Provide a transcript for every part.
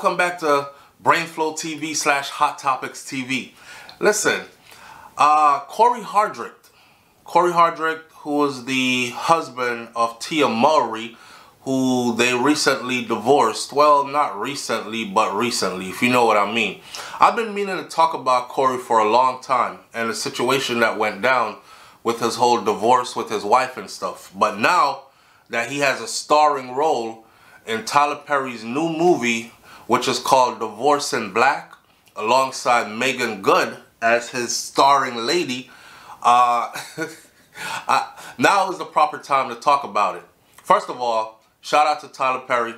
Welcome back to Brainflow TV / Hot Topics TV. Listen, Corey Hardrict, who was the husband of Tia Mowry, who they recently divorced. Well, not recently, but recently, if you know what I mean. I've been meaning to talk about Corey for a long time and the situation that went down with his whole divorce with his wife and stuff. But now that he has a starring role in Tyler Perry's new movie, which is called Divorce in Black, alongside Meagan Good as his starring lady, now is the proper time to talk about it. First of all, shout out to Tyler Perry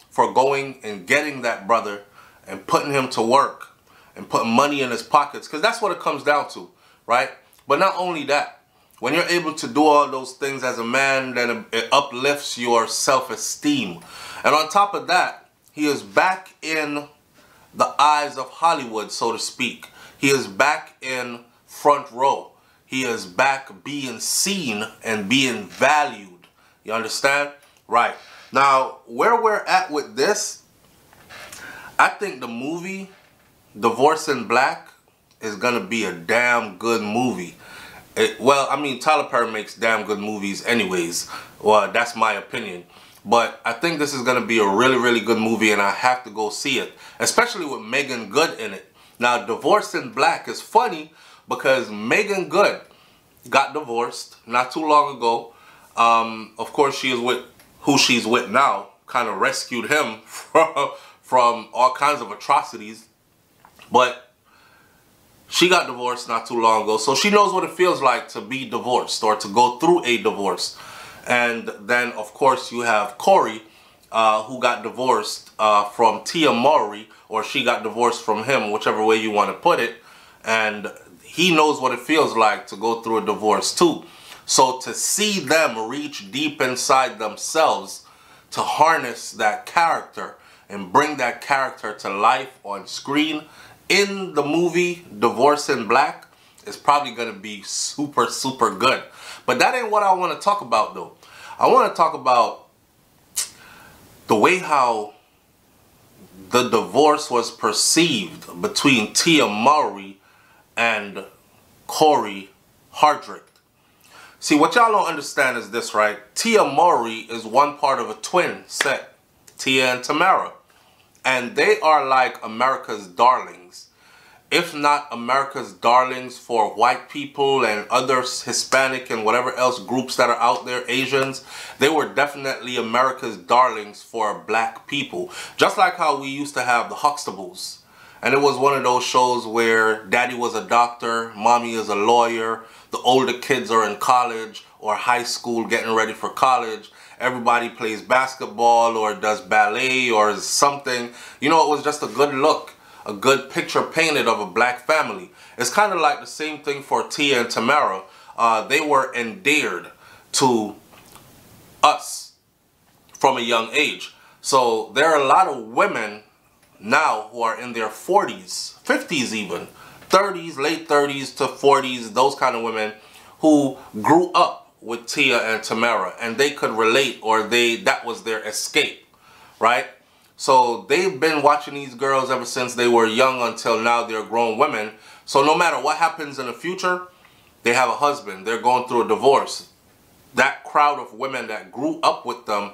for going and getting that brother and putting him to work and putting money in his pockets, because that's what it comes down to, right? But not only that, when you're able to do all those things as a man, then it uplifts your self-esteem. And on top of that, he is back in the eyes of Hollywood, so to speak. He is back in front row. He is back being seen and being valued. You understand? Right. Now, where we're at with this, I think the movie Divorce in Black is going to be a damn good movie. Well, I mean, Tyler Perry makes damn good movies anyways. Well, that's my opinion. But I think this is going to be a really, really good movie, and I have to go see it. Especially with Meagan Good in it. Now, Divorce in Black is funny because Meagan Good got divorced not too long ago. Of course, she is with who she's with now. Kind of rescued him from all kinds of atrocities. But she got divorced not too long ago. So she knows what it feels like to be divorced or to go through a divorce. And then, of course, you have Corey, who got divorced from Tia Mowry, or she got divorced from him, whichever way you want to put it. And he knows what it feels like to go through a divorce too. So to see them reach deep inside themselves to harness that character and bring that character to life on screen in the movie Divorce in Black is probably going to be super, super good. But that ain't what I want to talk about, though. I want to talk about the way how the divorce was perceived between Tia Mowry and Corey Hardrict. See, what y'all don't understand is this, right? Tia Mowry is one part of a twin set, Tia and Tamara. And they are like America's darlings. If not America's darlings for white people and other Hispanic and whatever else groups that are out there, Asians, they were definitely America's darlings for black people. Just like how we used to have the Huxtables. And it was one of those shows where daddy was a doctor, mommy is a lawyer, the older kids are in college or high school getting ready for college. Everybody plays basketball or does ballet or something. You know, it was just a good look. A good picture painted of a black family. It's kind of like the same thing for Tia and Tamara. They were endeared to us from a young age. So there are a lot of women now who are in their 40s, 50s even, 30s, late 30s to 40s, those kind of women who grew up with Tia and Tamara and they could relate, or that was their escape, right? So they've been watching these girls ever since they were young until now they're grown women. So no matter what happens in the future, they have a husband. They're going through a divorce. That crowd of women that grew up with them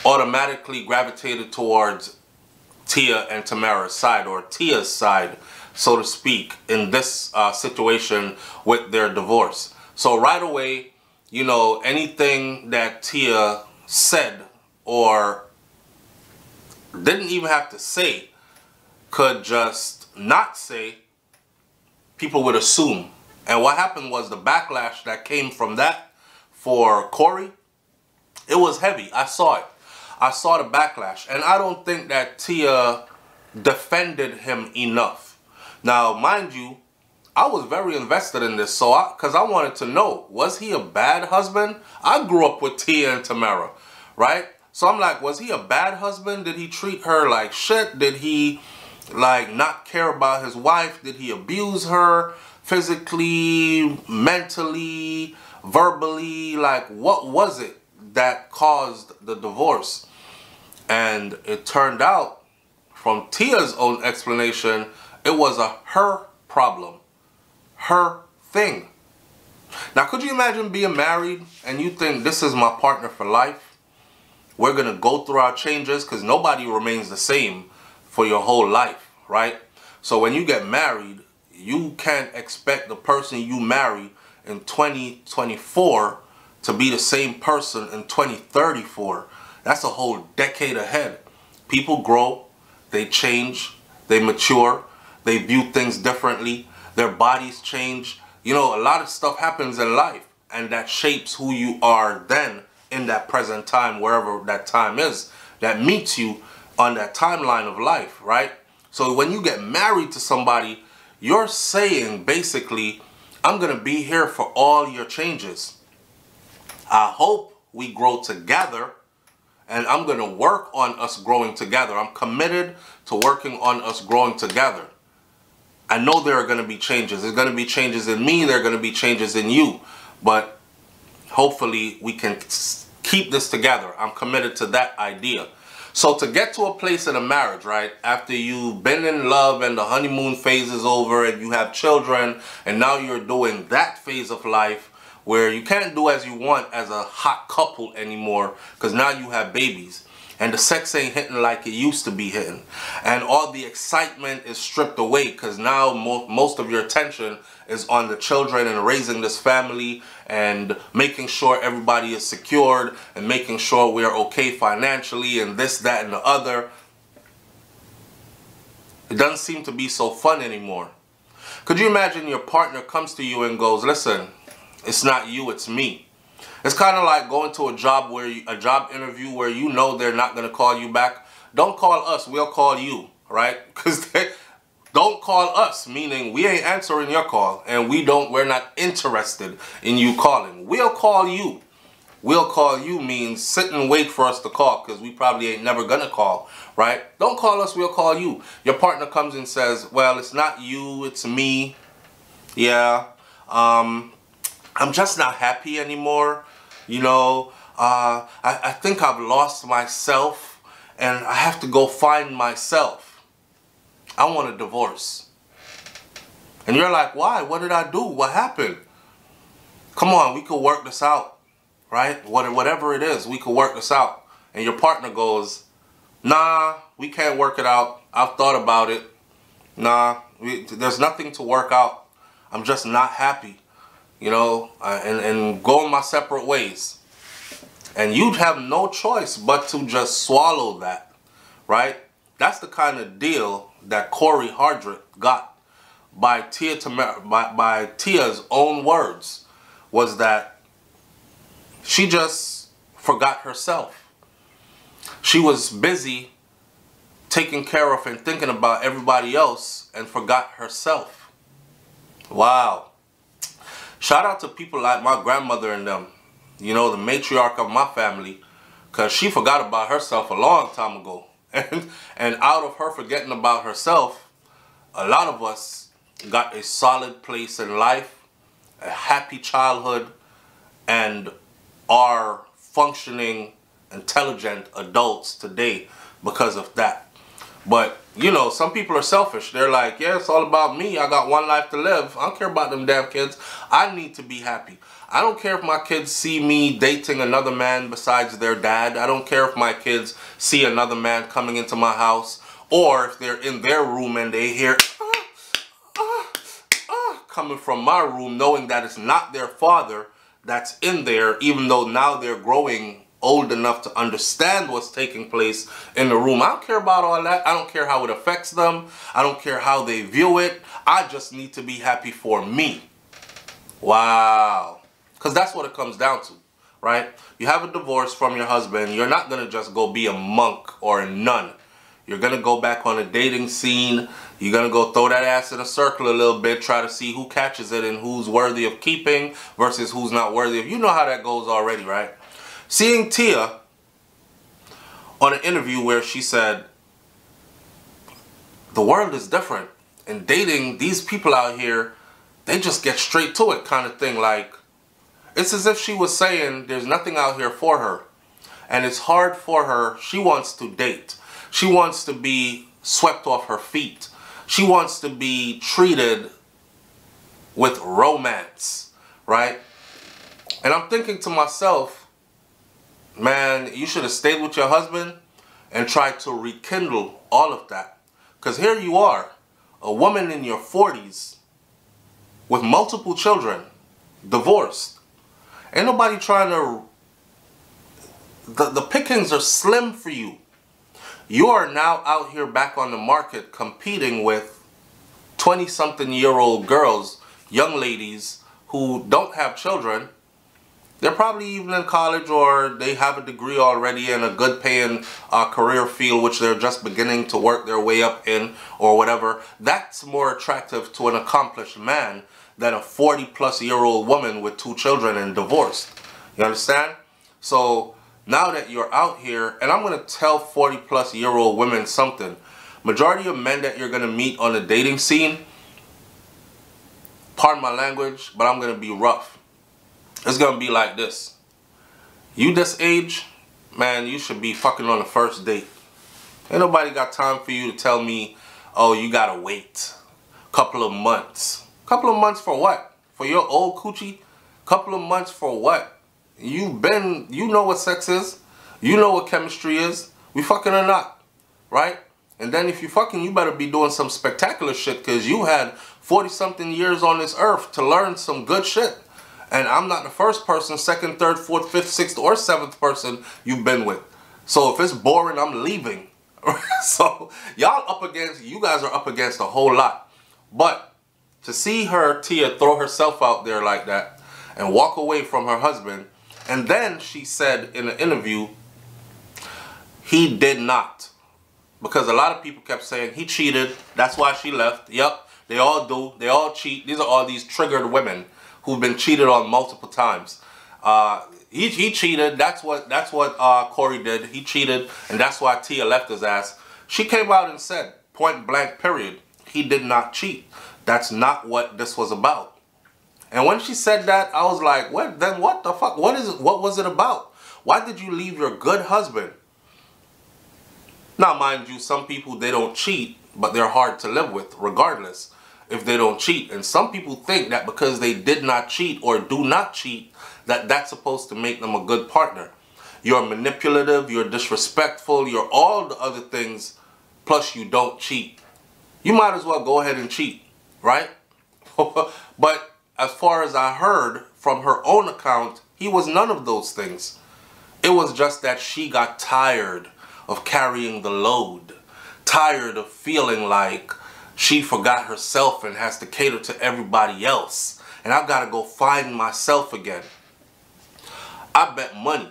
automatically gravitated towards Tia and Tamara's side, or Tia's side, so to speak, in this situation with their divorce. So right away, you know, anything that Tia said or didn't even have to say, could just not say, people would assume. And what happened was the backlash that came from that for Corey, it was heavy. I saw it. I saw the backlash. And I don't think that Tia defended him enough. Now, mind you, I was very invested in this, because I wanted to know, was he a bad husband? I grew up with Tia and Tamara, right? So I'm like, was he a bad husband? Did he treat her like shit? Did he like not care about his wife? Did he abuse her physically, mentally, verbally? Like, what was it that caused the divorce? And it turned out from Tia's own explanation, it was a her problem, her thing. Now, could you imagine being married and you think this is my partner for life? We're going to go through our changes, because nobody remains the same for your whole life, right? So when you get married, you can't expect the person you marry in 2024 to be the same person in 2034. That's a whole decade ahead. People grow, they change, they mature, they view things differently, their bodies change. You know, a lot of stuff happens in life, and that shapes who you are then in that present time, wherever that time is, that meets you on that timeline of life, right? So when you get married to somebody, you're saying basically, I'm going to be here for all your changes. I hope we grow together, and I'm going to work on us growing together. I'm committed to working on us growing together. I know there are going to be changes. There's going to be changes in me. There are going to be changes in you. But hopefully we can keep this together. I'm committed to that idea. So to get to a place in a marriage, right, after you've been in love and the honeymoon phase is over and you have children, and now you're doing that phase of life where you can't do as you want as a hot couple anymore, because now you have babies and the sex ain't hitting like it used to be hitting, and all the excitement is stripped away because now most of your attention is on the children and raising this family and making sure everybody is secured and making sure we're okay financially and this, that, and the other. It doesn't seem to be so fun anymore. Could you imagine your partner comes to you and goes, listen, it's not you, it's me. It's kind of like going to a job interview where you know they're not going to call you back. Don't call us, we'll call you, right? Because don't call us, meaning we ain't answering your call, and we're not interested in you calling. We'll call you. We'll call you means sit and wait for us to call, because we probably ain't never going to call, right? Don't call us, we'll call you. Your partner comes and says, well, it's not you, it's me. Yeah, I'm just not happy anymore. You know, I think I've lost myself and I have to go find myself. I want a divorce. And you're like, why? What did I do? What happened? Come on, we could work this out, right? Whatever it is, we could work this out. And your partner goes, nah, we can't work it out. I've thought about it. Nah, there's nothing to work out. I'm just not happy. You know, and going my separate ways. And you'd have no choice but to just swallow that, right? That's the kind of deal that Corey Hardrick got by Tia's own words, was that she just forgot herself. She was busy taking care of and thinking about everybody else and forgot herself. Wow. Shout out to people like my grandmother and them, you know, the matriarch of my family, because she forgot about herself a long time ago. And out of her forgetting about herself, a lot of us got a solid place in life, a happy childhood, and are functioning, intelligent adults today because of that. But, you know, some people are selfish. They're like, yeah, it's all about me. I got one life to live. I don't care about them damn kids. I need to be happy. I don't care if my kids see me dating another man besides their dad. I don't care if my kids see another man coming into my house, or if they're in their room and they hear coming from my room, knowing that it's not their father that's in there, even though now they're growing old enough to understand what's taking place in the room. I don't care about all that. I don't care how it affects them. I don't care how they view it. I just need to be happy for me. Wow. Because that's what it comes down to, right? You have a divorce from your husband. You're not going to just go be a monk or a nun. You're going to go back on a dating scene. You're going to go throw that ass in a circle a little bit, try to see who catches it and who's worthy of keeping versus who's not worthy of. You know how that goes already, right? Seeing Tia on an interview where she said, the world is different. And dating, these people out here, they just get straight to it kind of thing. Like, it's as if she was saying there's nothing out here for her. And it's hard for her. She wants to date. She wants to be swept off her feet. She wants to be treated with romance, right? And I'm thinking to myself, man, you should have stayed with your husband and tried to rekindle all of that. Because here you are, a woman in your 40s with multiple children, divorced. Ain't nobody trying to... The pickings are slim for you. You are now out here back on the market competing with 20-something-year-old girls, young ladies who don't have children. They're probably even in college, or they have a degree already in a good paying career field which they're just beginning to work their way up in, or whatever. That's more attractive to an accomplished man than a 40-plus-year-old woman with 2 children and divorced. You understand? So now that you're out here, and I'm going to tell 40-plus-year-old women something. Majority of men that you're going to meet on the dating scene, pardon my language, but I'm going to be rough. It's going to be like this. You this age, man, you should be fucking on the first date. Ain't nobody got time for you to tell me, oh, you got to wait a couple of months. Couple of months for what? For your old coochie? Couple of months for what? You know what sex is. You know what chemistry is. We fucking or not, right? And then if you fucking, you better be doing some spectacular shit, because you had 40-something years on this earth to learn some good shit. And I'm not the first person, second, third, fourth, fifth, sixth, or seventh person you've been with. So if it's boring, I'm leaving. So y'all up against, you guys are up against a whole lot. But to see her, Tia, throw herself out there like that and walk away from her husband, and then she said in an interview, he did not. Because a lot of people kept saying he cheated, that's why she left. Yep, they all do. They all cheat. These are all these triggered women who've been cheated on multiple times. He cheated. That's what Corey did. He cheated, and that's why Tia left his ass. She came out and said, point blank period, he did not cheat. That's not what this was about. And when she said that, I was like, what? Then what the fuck? What is it? What was it about? Why did you leave your good husband? Now, mind you, some people, they don't cheat, but they're hard to live with regardless if they don't cheat. And some people think that because they did not cheat or do not cheat, that that's supposed to make them a good partner. You're manipulative, you're disrespectful, you're all the other things, plus you don't cheat. You might as well go ahead and cheat, right? But as far as I heard from her own account, he was none of those things. It was just that she got tired of carrying the load, tired of feeling like she forgot herself and has to cater to everybody else. And I've got to go find myself again. I bet money,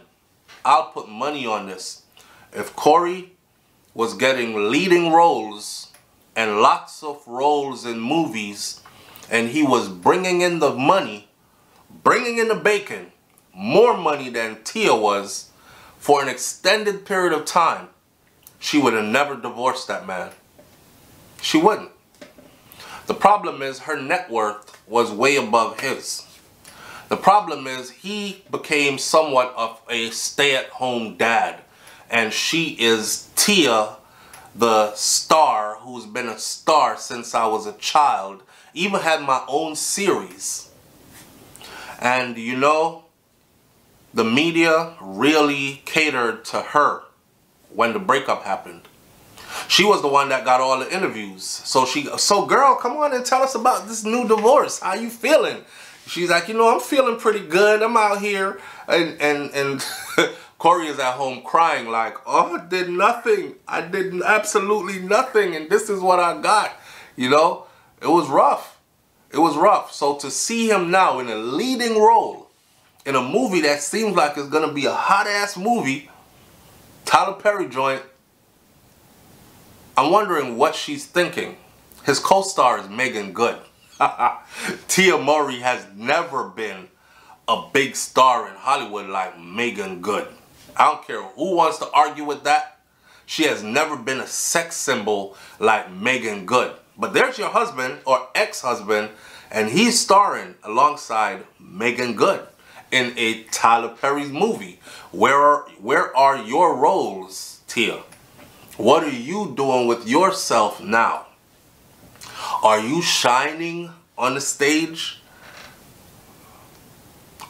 I'll put money on this. If Corey was getting leading roles and lots of roles in movies, and he was bringing in the money, bringing in the bacon, more money than Tia was, for an extended period of time, she would have never divorced that man. She wouldn't. The problem is her net worth was way above his. The problem is he became somewhat of a stay-at-home dad, and she is Tia, the star who's been a star since I was a child. Even had my own series. And you know, the media really catered to her when the breakup happened. She was the one that got all the interviews. So girl, come on and tell us about this new divorce. How you feeling? She's like, you know, I'm feeling pretty good. I'm out here. And Corey is at home crying like, oh, I did nothing. I did absolutely nothing. And this is what I got. You know, it was rough. It was rough. So to see him now in a leading role in a movie that seems like it's going to be a hot-ass movie, Tyler Perry joint, I'm wondering what she's thinking. His co-star is Meagan Good. Tia Murray has never been a big star in Hollywood like Meagan Good. I don't care who wants to argue with that. She has never been a sex symbol like Meagan Good. But there's your husband or ex-husband, and he's starring alongside Meagan Good in a Tyler Perry's movie. Where are your roles, Tia? What are you doing with yourself now? Are you shining on the stage?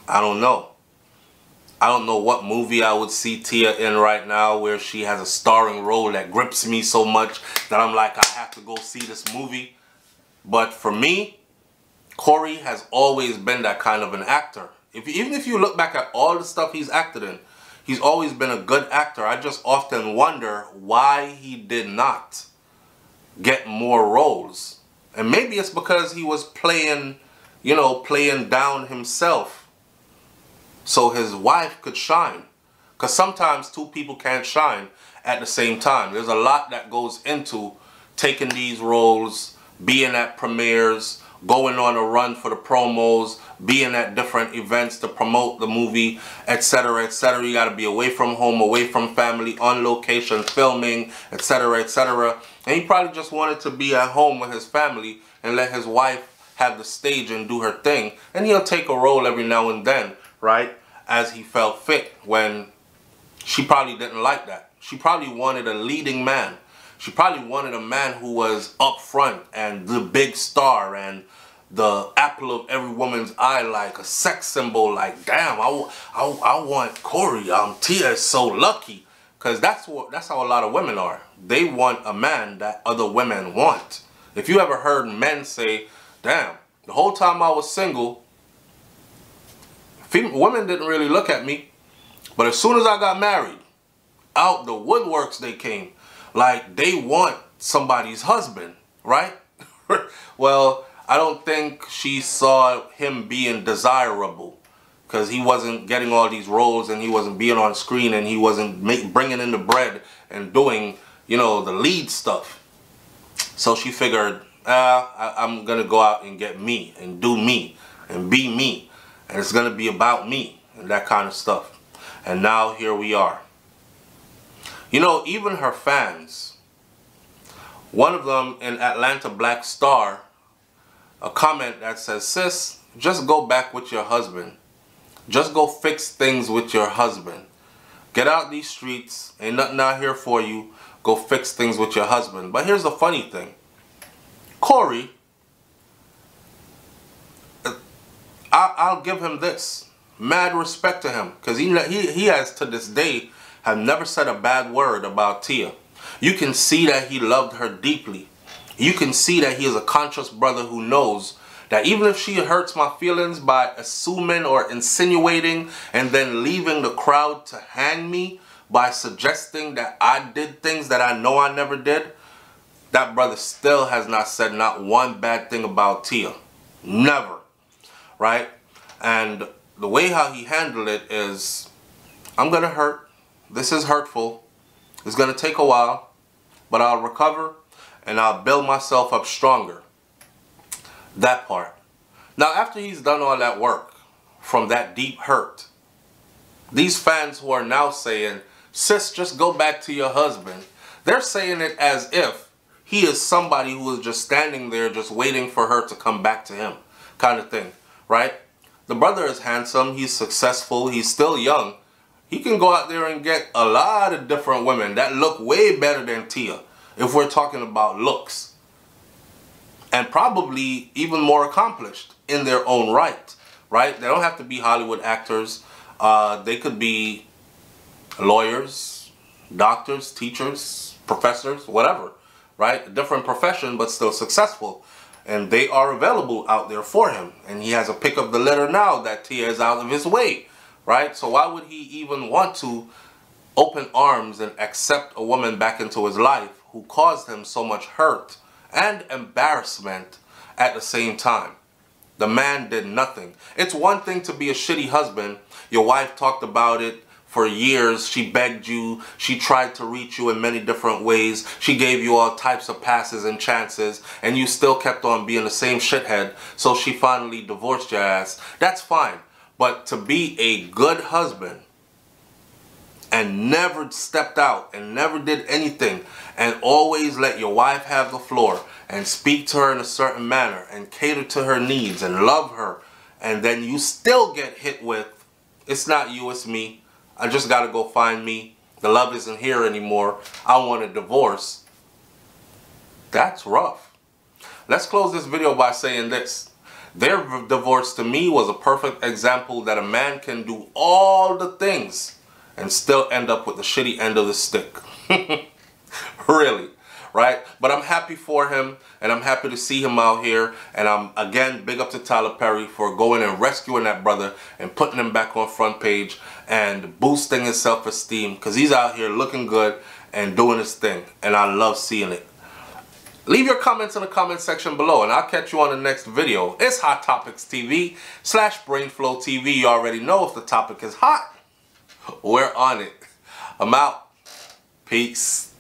I don't know. I don't know what movie I would see Tia in right now where she has a starring role that grips me so much that I'm like, I have to go see this movie. But for me, Corey has always been that kind of an actor. Even if you look back at all the stuff he's acted in, he's always been a good actor. I just often wonder why he did not get more roles. And maybe it's because he was playing, you know, playing down himself so his wife could shine. Because sometimes two people can't shine at the same time. There's a lot that goes into taking these roles, being at premieres, going on a run for the promos, being at different events to promote the movie, etc., etc. You got to be away from home, away from family, on location, filming, etc., etc. And he probably just wanted to be at home with his family and let his wife have the stage and do her thing. And he'll take a role every now and then, right, as he felt fit, when she probably didn't like that. She probably wanted a leading man. She probably wanted a man who was up front and the big star and the apple of every woman's eye, like a sex symbol. Like, damn, I want Corey. Tia is so lucky. Because that's how a lot of women are. They want a man that other women want. If you ever heard men say, damn, the whole time I was single, women didn't really look at me. But as soon as I got married, out the woodworks they came. Like, they want somebody's husband, right? Well, I don't think she saw him being desirable, because he wasn't getting all these roles and he wasn't being on screen and he wasn't bringing in the bread and doing, you know, the lead stuff. So she figured, I'm going to go out and get me and do me and be me. And it's going to be about me and that kind of stuff. And now here we are. You know, even her fans, one of them in Atlanta Black Star, a comment that says, sis, just go back with your husband. Just go fix things with your husband. Get out these streets. Ain't nothing out here for you. Go fix things with your husband. But here's the funny thing. Corey, I'll give him this. Mad respect to him. Because he has, to this day, have never said a bad word about Tia. You can see that he loved her deeply. You can see that he is a conscious brother who knows that even if she hurts my feelings by assuming or insinuating and then leaving the crowd to hang me by suggesting that I did things that I know I never did, that brother still has not said not one bad thing about Tia. Never. Right? And the way how he handled it is, I'm going to hurt. This is hurtful. It's going to take a while, but I'll recover and I'll build myself up stronger. That part. Now, after he's done all that work from that deep hurt, these fans who are now saying, sis, just go back to your husband, they're saying it as if he is somebody who is just standing there just waiting for her to come back to him, kind of thing, right? The brother is handsome, he's successful, he's still young. He can go out there and get a lot of different women that look way better than Tia, if we're talking about looks. And probably even more accomplished in their own right, right? They don't have to be Hollywood actors. They could be lawyers, doctors, teachers, professors, whatever, right? A different profession, but still successful. And they are available out there for him. And he has a pick of the litter now that Tia is out of his way. Right? So why would he even want to open arms and accept a woman back into his life who caused him so much hurt and embarrassment at the same time? The man did nothing. It's one thing to be a shitty husband. Your wife talked about it for years. She begged you. She tried to reach you in many different ways. She gave you all types of passes and chances, and you still kept on being the same shithead. So she finally divorced your ass. That's fine. But to be a good husband and never stepped out and never did anything and always let your wife have the floor and speak to her in a certain manner and cater to her needs and love her, and then you still get hit with, it's not you, it's me. I just got to go find me. The love isn't here anymore. I want a divorce. That's rough. Let's close this video by saying this. Their divorce to me was a perfect example that a man can do all the things and still end up with the shitty end of the stick. Really, right? But I'm happy for him, and I'm happy to see him out here. And I'm, again, big up to Tyler Perry for going and rescuing that brother and putting him back on front page and boosting his self-esteem, because he's out here looking good and doing his thing. And I love seeing it. Leave your comments in the comment section below, and I'll catch you on the next video. It's Hot Topics TV / BrainFlow TV. You already know if the topic is hot, we're on it. I'm out. Peace.